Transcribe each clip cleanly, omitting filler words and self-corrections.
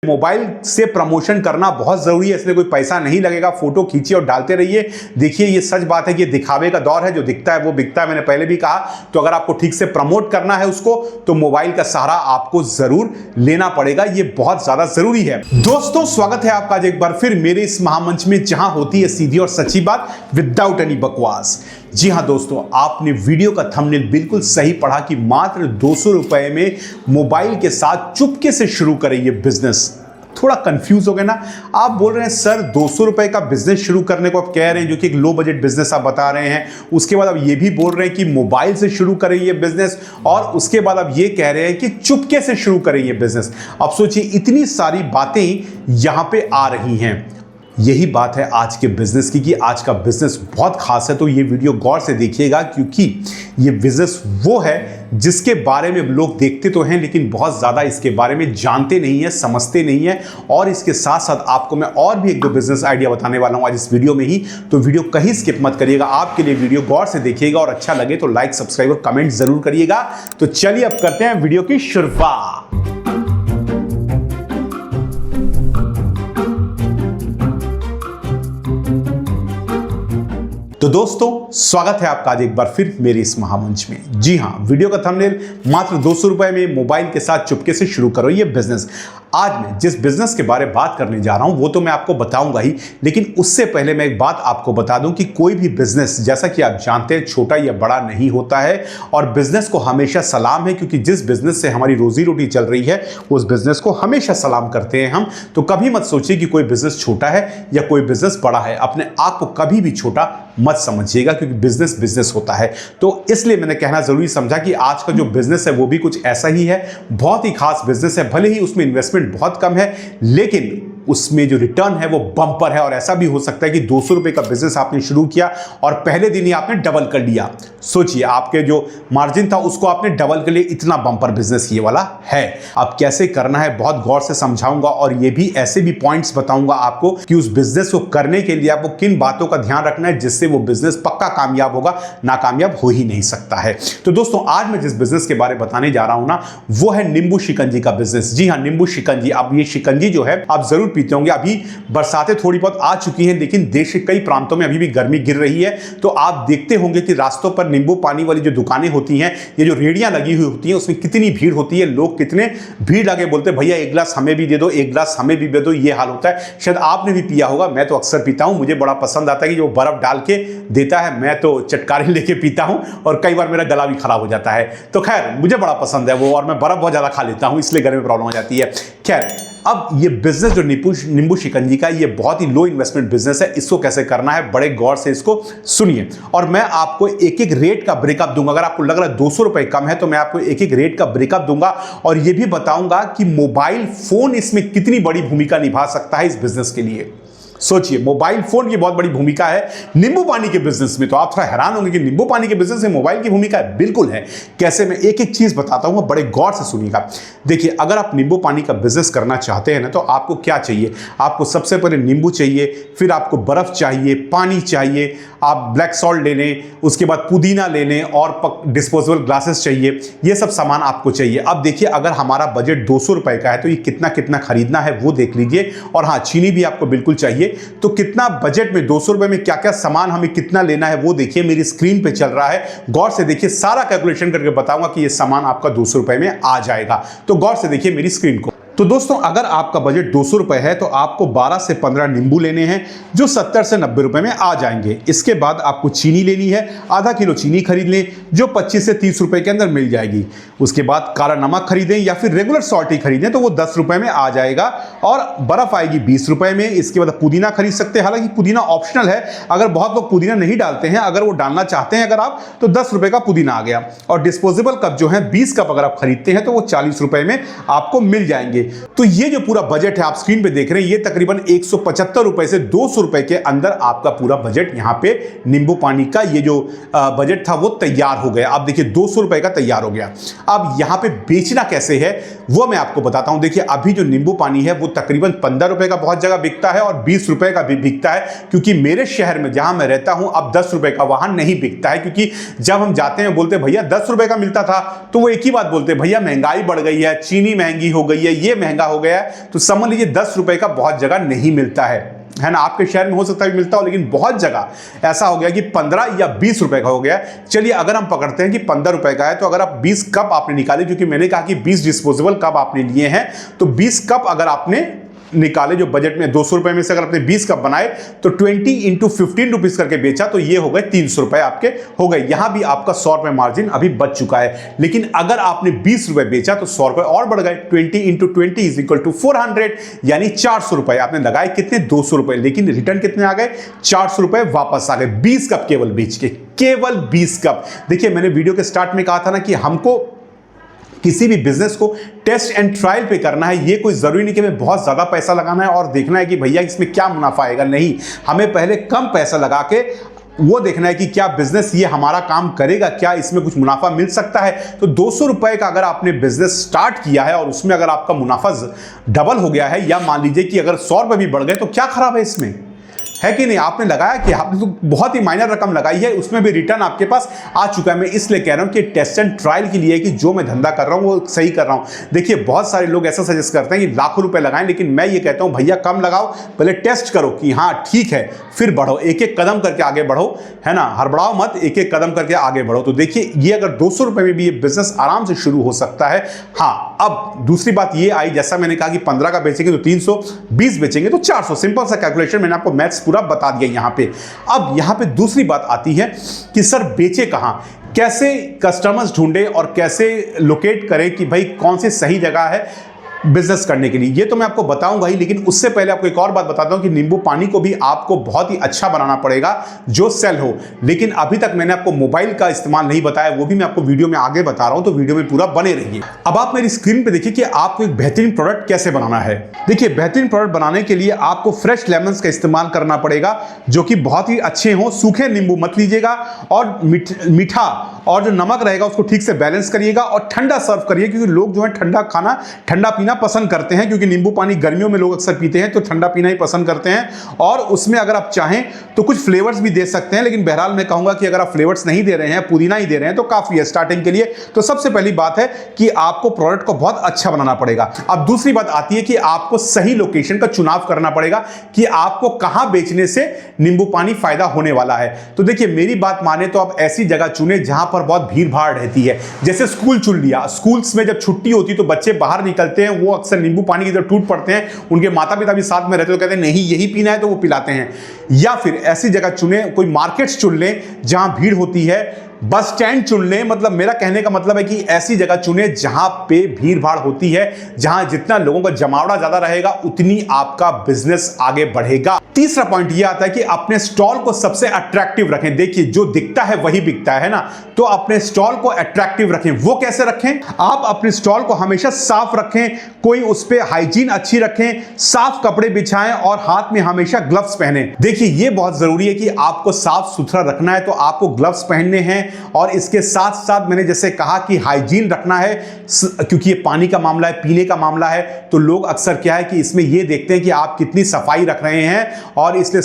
Mobile से promotion करना बहुत जरूरी है, इसलिए कोई पैसा नहीं लगेगा। फोटो खींचिए और डालते रहिए। देखिए ये सच बात है कि दिखावे का दौर है, जो दिखता है वो बिकता है, मैंने पहले भी कहा। तो अगर आपको ठीक से प्रमोट करना है उसको, तो मोबाइल का सहारा आपको जरूर लेना पड़ेगा, ये बहुत ज्यादा जरूरी है। दोस्तों स्वागत है आपका आज एक बार फिर मेरे इस महामंच में, जहां होती है सीधी और सच्ची बात विदाउट एनी बकवास। जी हां दोस्तों, आपने वीडियो का थंबनेल बिल्कुल सही पढ़ा कि मात्र 200 रुपए में मोबाइल के साथ चुपके से शुरू करें ये बिजनेस। थोड़ा कंफ्यूज हो गए ना आप? बोल रहे हैं सर 200 रुपए का बिजनेस शुरू करने को आप कह रहे हैं, जो कि एक लो बजट बिजनेस आप बता रहे हैं। उसके बाद आप ये भी बोल रहे हैं कि मोबाइल से शुरू करें ये बिजनेस, और उसके बाद आप ये कह रहे हैं कि चुपके से शुरू करें ये बिजनेस। अब सोचिए इतनी सारी बातें यहां पे आ रही हैं। यही बात है आज के बिजनेस की कि आज का बिजनेस बहुत खास है। तो ये वीडियो गौर से देखिएगा, क्योंकि ये बिजनेस वो है जिसके बारे में लोग देखते तो हैं, लेकिन बहुत ज़्यादा इसके बारे में जानते नहीं है, समझते नहीं है। और इसके साथ साथ आपको मैं और भी एक दो बिजनेस आइडिया बताने वाला हूं आज इस वीडियो में ही। तो वीडियो कहीं स्किप मत करिएगा, आपके लिए वीडियो गौर से देखिएगा, और अच्छा लगे तो लाइक, सब्सक्राइब और कमेंट जरूर करिएगा। तो चलिए अब करते हैं वीडियो की शुरुआत। तो दोस्तों स्वागत है आपका आज एक बार फिर मेरे इस महामंच में। जी हां, वीडियो का थंबनेल मात्र 200 रुपए में मोबाइल के साथ चुपके से शुरू करो ये बिजनेस। आज मैं जिस बिजनेस के बारे में बात करने जा रहा हूं वो तो मैं आपको बताऊंगा ही, लेकिन उससे पहले मैं एक बात आपको बता दूं कि कोई भी बिजनेस, जैसा कि आप जानते हैं, छोटा या बड़ा नहीं होता है। और बिजनेस को हमेशा सलाम है, क्योंकि जिस बिजनेस से हमारी रोजी रोटी चल रही है उस बिजनेस को हमेशा सलाम करते हैं हम। तो कभी मत सोचिए कि कोई बिजनेस छोटा है या कोई बिजनेस बड़ा है। अपने आप को कभी भी छोटा मत समझिएगा, क्योंकि बिजनेस बिजनेस होता है। तो इसलिए मैंने कहना जरूरी समझा कि आज का जो बिजनेस है वो भी कुछ ऐसा ही है, बहुत ही खास बिजनेस है। भले ही उसमें इन्वेस्टमेंट बहुत कम है, लेकिन उसमें जो रिटर्न है वो बम्पर है। और ऐसा भी हो सकता है कि 200 रुपए का बिजनेस आपने शुरू किया और पहले दिन ही आपने डबल कर लिया। सोचिए, आपके जो मार्जिन था उसको आपने डबल कर लिया। इतना बम्पर बिजनेस ये वाला है। अब कैसे करना है बहुत गौर से समझाऊंगा, और ये भी ऐसे भी पॉइंट्स बताऊंगा आपको कि उस बिजनेस को करने के लिए आपको किन बातों का ध्यान रखना है, जिससे वो बिजनेस पक्का कामयाब होगा, नाकामयाब हो ही नहीं सकता है। तो दोस्तों आज मैं जिस बिजनेस के बारे में बताने जा रहा हूं ना, वो है नींबू शिकंजी का बिजनेस। जी हाँ, नींबू शिकंजी। अब ये शिकंजी जो है आप जरूर पीते होंगे। अभी बरसातें थोड़ी बहुत आ चुकी हैं, लेकिन देश के कई प्रांतों में अभी भी गर्मी गिर रही है। तो आप देखते होंगे कि रास्तों पर नींबू पानी वाली जो दुकानें होती हैं, ये जो रेहड़ियां लगी हुई होती हैं, उसमें कितनी भीड़ होती है। लोग कितने भीड़ लगे बोलते भैया एक गिलास हमें भी दे दो, एक गिलास हमें भी दे दो। ये हाल होता है। शायद आपने भी पिया होगा, मैं तो अक्सर पीता हूं। मुझे बड़ा पसंद आता है कि जो बर्फ डाल के देता है, मैं तो चटकारे लेके पीता हूं, और कई बार मेरा गला भी खराब हो जाता है। तो खैर मुझे बड़ा पसंद है वो, और मैं बर्फ बहुत ज्यादा खा लेता हूं, इसलिए गर्मी में प्रॉब्लम हो जाती है। खैर, अब ये बिजनेस जो नींबू शिकंजी का, ये बहुत ही लो इन्वेस्टमेंट बिजनेस है। इसको कैसे करना है बड़े गौर से इसको सुनिए, और मैं आपको एक एक रेट का ब्रेकअप दूंगा। अगर आपको लग रहा है 200 रुपए कम है, तो मैं आपको एक एक रेट का ब्रेकअप दूंगा, और ये भी बताऊंगा कि मोबाइल फोन इसमें कितनी बड़ी भूमिका निभा सकता है इस बिजनेस के लिए। सोचिए, मोबाइल फोन की बहुत बड़ी भूमिका है नींबू पानी के बिजनेस में। तो आप थोड़ा हैरान होंगे कि नींबू पानी के बिजनेस में मोबाइल की भूमिका है। बिल्कुल है। कैसे? मैं एक एक चीज बताता हूं, बड़े गौर से सुनिएगा। देखिए, अगर आप नींबू पानी का बिजनेस करना चाहते हैं ना, तो आपको क्या चाहिए? आपको सबसे पहले नींबू चाहिए, फिर आपको बर्फ चाहिए, पानी चाहिए, आप ब्लैक सॉल्ट ले लें, उसके बाद पुदीना ले लें, और डिस्पोजेबल ग्लासेस चाहिए। ये सब सामान आपको चाहिए। अब देखिए, अगर हमारा बजट 200 रुपए का है, तो ये कितना कितना खरीदना है वो देख लीजिए। और हाँ, चीनी भी आपको बिल्कुल चाहिए। तो कितना बजट में 200 रुपए में क्या क्या सामान हमें कितना लेना है वो देखिए, मेरी स्क्रीन पे चल रहा है। गौर से देखिए, सारा कैलकुलेशन करके बताऊंगा कि ये सामान आपका 200 रुपए में आ जाएगा। तो गौर से देखिए मेरी स्क्रीन को। तो दोस्तों, अगर आपका बजट 200 रुपए है, तो आपको 12 से 15 नींबू लेने हैं, जो 70 से 90 रुपए में आ जाएंगे। इसके बाद आपको चीनी लेनी है, आधा किलो चीनी खरीद लें, जो 25 से 30 रुपए के अंदर मिल जाएगी। उसके बाद काला नमक खरीदें, या फिर रेगुलर सॉल्ट ही खरीदें, तो वो 10 रुपए में आ जाएगा। और बर्फ आएगी 20 रुपए में। इसके बाद पुदीना खरीद सकते हैं, हालांकि पुदीना ऑप्शनल है। अगर बहुत लोग पुदीना नहीं डालते हैं, अगर वो डालना चाहते हैं अगर आप, तो 10 रुपए का पुदीना आ गया। और डिस्पोजेबल कप जो है 20 कप अगर आप खरीदते हैं, तो वो 40 रुपए में आपको मिल जाएंगे। तो ये जो पूरा बजट है आप स्क्रीन पे देख रहे हैं, ये तकरीबन 175 रुपए से 200 रुपए के अंदर आपका पूरा बजट यहां पे नींबू पानी का ये जो बजट था वो तैयार हो गया। आप देखिए 200 रुपए का तैयार हो गया। अब यहां पे बेचना कैसे है वो मैं आपको बताता हूं। देखिए, अभी जो नींबू पानी है वो तकरीबन 15 रुपए का बहुत जगह बिकता है, और 20 रुपए का भी बिकता है। क्योंकि मेरे शहर में जहां मैं रहता हूं, अब 10 रुपए का वहां नहीं बिकता है। क्योंकि जब हम जाते हैं बोलते भैया 10 रुपए का मिलता था, तो वो एक ही बात बोलते भैया महंगाई बढ़ गई है, चीनी महंगी हो गई है, ये महंगा हो गया है, तो समझ लीजिए 10 रुपए का बहुत जगह नहीं मिलता है ना। आपके शहर में हो सकता है मिलता हो, लेकिन बहुत जगह ऐसा हो गया कि 15 या 20 रुपए का हो गया। चलिए अगर हम पकड़ते हैं कि 15 रुपए का है, तो अगर आप 20 कप आपने निकाले, क्योंकि मैंने कहा कि 20 डिस्पोजेबल कप आपने लिए हैं, तो 20 कप अगर आपने निकाले जो बजट में 200 रुपए में से अगर आपने 20 कप बनाए तो 20 इंटू 15 रुपीज करके बेचा, तो ये हो गए 300 रुपए आपके हो गए। यहां भी आपका 100 रुपए मार्जिन अभी बच चुका है। लेकिन अगर आपने 20 रुपए बेचा तो 100 रुपए और बढ़ गए। 20 इंटू 20 इज इक्वल टू 400, यानी 400 रुपए आपने लगाए कितने, 200 रुपए, लेकिन रिटर्न कितने आ गए, 400 रुपए वापस आ गए 20 कप केवल बेच के, केवल 20 कप। देखिए मैंने वीडियो के स्टार्ट में कहा था ना कि हमको किसी भी बिजनेस को टेस्ट एंड ट्रायल पे करना है। ये कोई जरूरी नहीं कि हमें बहुत ज्यादा पैसा लगाना है और देखना है कि भैया इसमें क्या मुनाफा आएगा, नहीं, हमें पहले कम पैसा लगा के वो देखना है कि क्या बिजनेस ये हमारा काम करेगा, क्या इसमें कुछ मुनाफा मिल सकता है। तो 200 रुपए का अगर आपने बिजनेस स्टार्ट किया है और उसमें अगर आपका मुनाफा डबल हो गया है, या मान लीजिए कि अगर 100 रुपए भी बढ़ गए, तो क्या खराब है इसमें, है कि नहीं। आपने लगाया कि आपने तो बहुत ही माइनर रकम लगाई है, उसमें भी रिटर्न आपके पास आ चुका है। मैं इसलिए कह रहा हूं कि टेस्ट एंड ट्रायल के लिए कि जो मैं धंधा कर रहा हूं वो सही कर रहा हूं। देखिए बहुत सारे लोग ऐसा सजेस्ट करते हैं कि लाखों रुपए लगाएं, लेकिन मैं ये कहता हूं भैया कम लगाओ, पहले टेस्ट करो कि हाँ ठीक है, फिर बढ़ो, एक एक कदम करके आगे बढ़ो, है ना, हड़बड़ाओ मत, एक एक कदम करके आगे बढ़ो। तो देखिए ये अगर 200 रुपए में भी ये बिजनेस आराम से शुरू हो सकता है। हाँ, अब दूसरी बात ये आई, जैसा मैंने कहा कि 15 का बेचेंगे तो 300, 20 बेचेंगे तो 400, सिंपल सा कैलकुलेशन, मैंने आपको मैथ्स पूरा बता दिया यहाँ पे। अब यहाँ पे दूसरी बात आती है कि सर बेचे कहां, कैसे कस्टमर्स ढूंढे और कैसे लोकेट करें कि भाई कौन सी सही जगह है बिजनेस करने के लिए। ये तो मैं आपको बताऊंगा ही, लेकिन उससे पहले आपको एक और बात बताता हूं कि नींबू पानी को भी आपको बहुत ही अच्छा बनाना पड़ेगा जो सेल हो। लेकिन अभी तक मैंने आपको मोबाइल का इस्तेमाल नहीं बताया, वो भी मैं आपको वीडियो में आगे बता रहा हूं, तो वीडियो में पूरा बने रहिए। अब आप मेरी स्क्रीन पे देखिए कि आपको एक बेहतरीन प्रोडक्ट कैसे बनाना है। देखिए बेहतरीन प्रोडक्ट बनाने के लिए आपको फ्रेश लेमन्स का इस्तेमाल करना पड़ेगा, जो कि बहुत ही अच्छे हो। सूखे नींबू मत लीजिएगा, और मीठा और जो नमक रहेगा उसको ठीक से बैलेंस करिएगा, और ठंडा सर्व करिए, क्योंकि लोग जो है ठंडा खाना, ठंडा पीना पसंद करते हैं, क्योंकि नींबू पानी गर्मियों में लोग अक्सर पीते हैं, तो ठंडा पीना ही पसंद करते हैं। और उसमें अगर आप चाहें तो कुछ फ्लेवर्स भी दे सकते हैं, लेकिन बहरहाल मैं कहूंगा कि अगर आप फ्लेवर्स नहीं दे रहे हैं, पुदीना ही दे रहे हैं, तो काफी है स्टार्टिंग के लिए। तो सबसे पहली बात है कि आपको प्रोडक्ट को बहुत अच्छा बनाना पड़ेगा। अब दूसरी बात आती है कि आपको सही लोकेशन का चुनाव करना पड़ेगा कि आपको कहां बेचने से नींबू पानी फायदा होने वाला है। तो देखिए मेरी बात माने तो आप ऐसी जगह चुने जहां पर बहुत भीड़ भाड़ रहती है। जैसे स्कूल चुन लिया, स्कूल्स में जब छुट्टी होती है तो बच्चे बाहर निकलते हैं, वो अक्सर नींबू पानी की तरफ टूट पड़ते हैं, उनके माता पिता भी साथ में रहते तो कहते हैं नहीं यही पीना है, तो वो पिलाते हैं। या फिर ऐसी जगह चुने, कोई मार्केट्स चुन लें जहां भीड़ होती है, बस स्टैंड चुन लें, मतलब मेरा कहने का मतलब है कि ऐसी जगह चुने जहां पे भीड़ भाड़ होती है, जहां जितना लोगों का जमावड़ा ज्यादा रहेगा उतनी आपका बिजनेस आगे बढ़ेगा। तीसरा पॉइंट यह आता है कि अपने स्टॉल को सबसे अट्रैक्टिव रखें। देखिए जो दिखता है वही बिकता है ना, तो अपने स्टॉल को अट्रैक्टिव रखें। वो कैसे रखें, आप अपने स्टॉल को हमेशा साफ रखें, कोई उस पर हाइजीन अच्छी रखें, साफ कपड़े बिछाएं और हाथ में हमेशा ग्लव्स पहने। देखिए ये बहुत जरूरी है कि आपको साफ सुथरा रखना है, तो आपको ग्लव्स पहनने हैं, और इसके साथ साथ मैंने जैसे कहा कि हाइजीन रखना है, क्योंकि ये पानी का मामला है, पीने का मामला है, तो लोग अक्सर क्या है कि इसमें ये देखते हैं कि आप कितनी सफाई रख रहे हैं, और इसलिए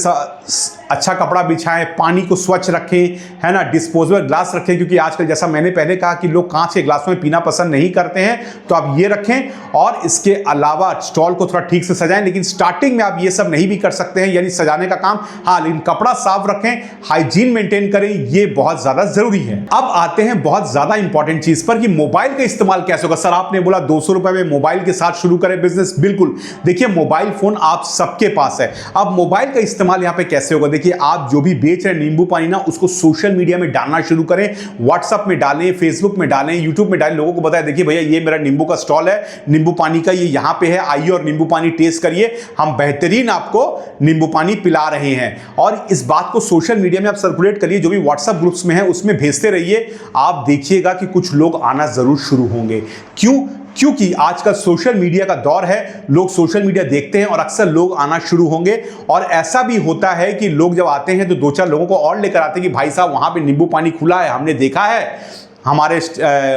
अच्छा कपड़ा बिछाएं, पानी को स्वच्छ रखें, है ना, डिस्पोजेबल ग्लास रखें, क्योंकि आजकल जैसा मैंने पहले कहा कि लोग कांच के ग्लासों में पीना पसंद नहीं करते हैं, तो आप ये रखें। और इसके अलावा स्टॉल को थोड़ा ठीक से सजाएं, लेकिन स्टार्टिंग में आप ये सब नहीं भी कर सकते हैं, यानी सजाने का काम, हाँ, लेकिन कपड़ा साफ रखें, हाइजीन मेंटेन करें, ये बहुत ज्यादा जरूरी है। अब आते हैं बहुत ज्यादा इंपॉर्टेंट चीज पर कि मोबाइल का इस्तेमाल कैसे होगा। सर आपने बोला 200 रुपए में मोबाइल के साथ शुरू करें बिजनेस, बिल्कुल। देखिए मोबाइल फोन आप सबके पास है, अब मोबाइल का इस्तेमाल यहां पे कैसे होगा। देखिए आप जो भी बेच रहे हैं नींबू पानी ना, उसको सोशल मीडिया में डालना शुरू करें, व्हाट्सएप में डालें, फेसबुक में डालें, यूट्यूब में डालें, लोगों को बताएं देखिए भैया ये मेरा नींबू का स्टॉल है, नींबू पानी का, ये यहां पे है, आइए और नींबू पानी टेस्ट करिए, हम बेहतरीन आपको नींबू पानी पिला रहे हैं। और इस बात को सोशल मीडिया में आप सर्कुलेट करिए, जो भी व्हाट्सएप ग्रुप्स में है उसमें भेजते रहिए। आप देखिएगा कि कुछ लोग आना जरूर शुरू होंगे। क्यों? क्योंकि आजकल सोशल मीडिया का दौर है, लोग सोशल मीडिया देखते हैं और अक्सर लोग आना शुरू होंगे। और ऐसा भी होता है कि लोग जब आते हैं तो 2-4 लोगों को और लेकर आते हैं कि भाई साहब वहां पे नींबू पानी खुला है, हमने देखा है, हमारे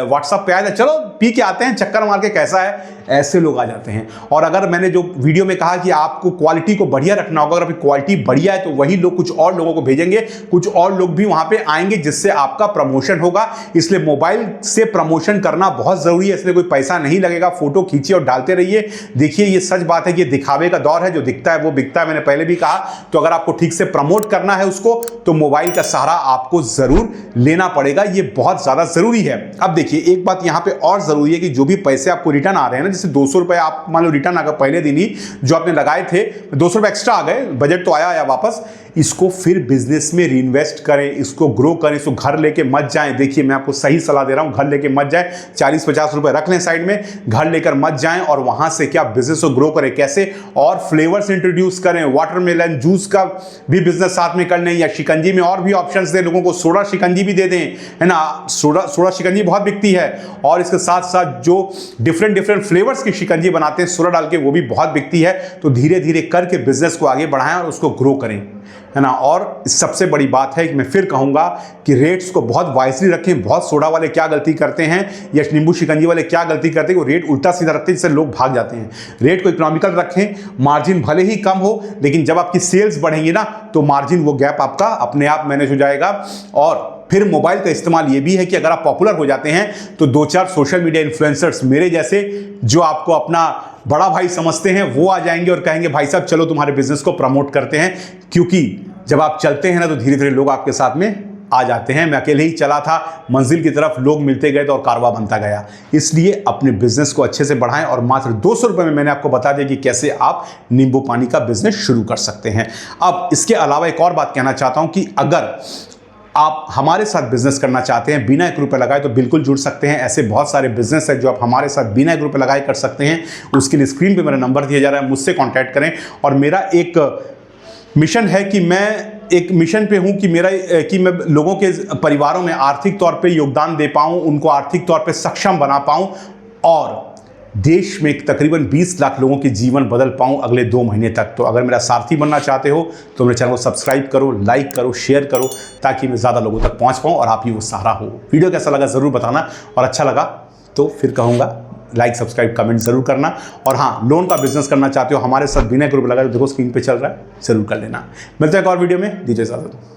व्हाट्सएप पे आए, चलो पी के आते हैं, चक्कर मार के कैसा है, ऐसे लोग आ जाते हैं। और अगर मैंने जो वीडियो में कहा कि आपको क्वालिटी को बढ़िया रखना होगा, अगर आपकी क्वालिटी बढ़िया है तो वही लोग कुछ और लोगों को भेजेंगे, कुछ और लोग भी वहां पे आएंगे, जिससे आपका प्रमोशन होगा। इसलिए मोबाइल से प्रमोशन करना बहुत जरूरी है, इसलिए कोई पैसा नहीं लगेगा। फोटो खींचिए और डालते रहिए। देखिए ये सच बात है कि दिखावे का दौर है, जो दिखता है वो बिकता है, मैंने पहले भी कहा। तो अगर आपको ठीक से प्रमोट करना है उसको, तो मोबाइल का सहारा आपको जरूर लेना पड़ेगा, ये बहुत ज्यादा जरूरी है। अब देखिए एक बात यहां पे और जरूरी है कि जो भी पैसे आपको रिटर्न आ रहे हैं ना, जैसे 200 रुपए आप मान लो रिटर्न आ गए पहले दिन ही, जो आपने लगाए थे 200 रुपए एक्स्ट्रा आ गए, बजट तो आया वापस, इसको फिर बिजनेस में रीइन्वेस्ट करें, इसको ग्रो करें, इसको घर लेके मत जाएं। देखिए मैं आपको सही सलाह दे रहा हूं, घर लेके मत जाएं, 40-50 रुपए रख लें साइड में, घर लेकर मत जाएं और वहां से क्या बिजनेस को ग्रो करें। कैसे? और फ्लेवर्स इंट्रोड्यूस करें, वाटरमेलन जूस का भी बिजनेस साथ में कर लें, या शिकंजी में और भी ऑप्शंस दें लोगों को, सोडा शिकंजी भी दे दें, है ना, सोडा शिकंजी बहुत बिकती है। और इसके साथ साथ जो डिफरेंट फ्लेवर्स की शिकंजी बनाते हैं सोडा डाल के, वो भी बहुत बिकती है। तो धीरे धीरे करके बिजनेस को आगे बढ़ाएं और उसको ग्रो करें, है ना। और सबसे बड़ी बात है कि मैं फिर कहूंगा कि रेट्स को बहुत वाइजली रखें। बहुत सोडा वाले क्या गलती करते हैं या नींबू शिकंजी वाले क्या गलती करते हैं, वो रेट उल्टा सीधा रखते हैं, जिससे लोग भाग जाते हैं। रेट को इकोनॉमिकल रखें, मार्जिन भले ही कम हो, लेकिन जब आपकी सेल्स बढ़ेंगी ना, तो मार्जिन वो गैप आपका अपने आप मैनेज हो जाएगा। और फिर मोबाइल का इस्तेमाल ये भी है कि अगर आप पॉपुलर हो जाते हैं तो 2-4 सोशल मीडिया इन्फ्लुएंसर्स मेरे जैसे, जो आपको अपना बड़ा भाई समझते हैं, वो आ जाएंगे और कहेंगे भाई साहब चलो तुम्हारे बिजनेस को प्रमोट करते हैं। क्योंकि जब आप चलते हैं ना, तो धीरे धीरे लोग आपके साथ में आ जाते हैं। मैं अकेले ही चला था मंजिल की तरफ, लोग मिलते गए तो और कारवा बनता गया। इसलिए अपने बिजनेस को अच्छे से बढ़ाएं। और मात्र 200 रुपए में मैंने आपको बता दिया कि कैसे आप नींबू पानी का बिजनेस शुरू कर सकते हैं। अब इसके अलावा एक और बात कहना चाहता हूं कि अगर आप हमारे साथ बिजनेस करना चाहते हैं बिना 1 रुपये लगाए, तो बिल्कुल जुड़ सकते हैं। ऐसे बहुत सारे बिजनेस है जो आप हमारे साथ बिना 1 रुपये लगाए कर सकते हैं। उसके लिए स्क्रीन पे मेरा नंबर दिया जा रहा है, मुझसे कांटेक्ट करें। और मेरा एक मिशन है कि मैं एक मिशन पे हूं कि मैं लोगों के परिवारों में आर्थिक तौर पे योगदान दे पाऊं, उनको आर्थिक तौर पे सक्षम बना पाऊं और देश में तकरीबन 20 लाख लोगों के जीवन बदल पाऊं अगले 2 महीने तक। तो अगर मेरा सारथी बनना चाहते हो तो मेरे चैनल को सब्सक्राइब करो, लाइक करो, शेयर करो, ताकि मैं ज़्यादा लोगों तक पहुंच पाऊं और आप ही वो सहारा हो। वीडियो कैसा लगा ज़रूर बताना, और अच्छा लगा तो फिर कहूँगा लाइक, सब्सक्राइब, कमेंट जरूर करना। और हाँ, लोन का बिजनेस करना चाहते हो हमारे साथ बिना 1 रुपये लगाए, देखो स्क्रीन पे चल रहा है, जरूर कर लेना। मिलते हैं एक और वीडियो में, दीजिए इजाजत।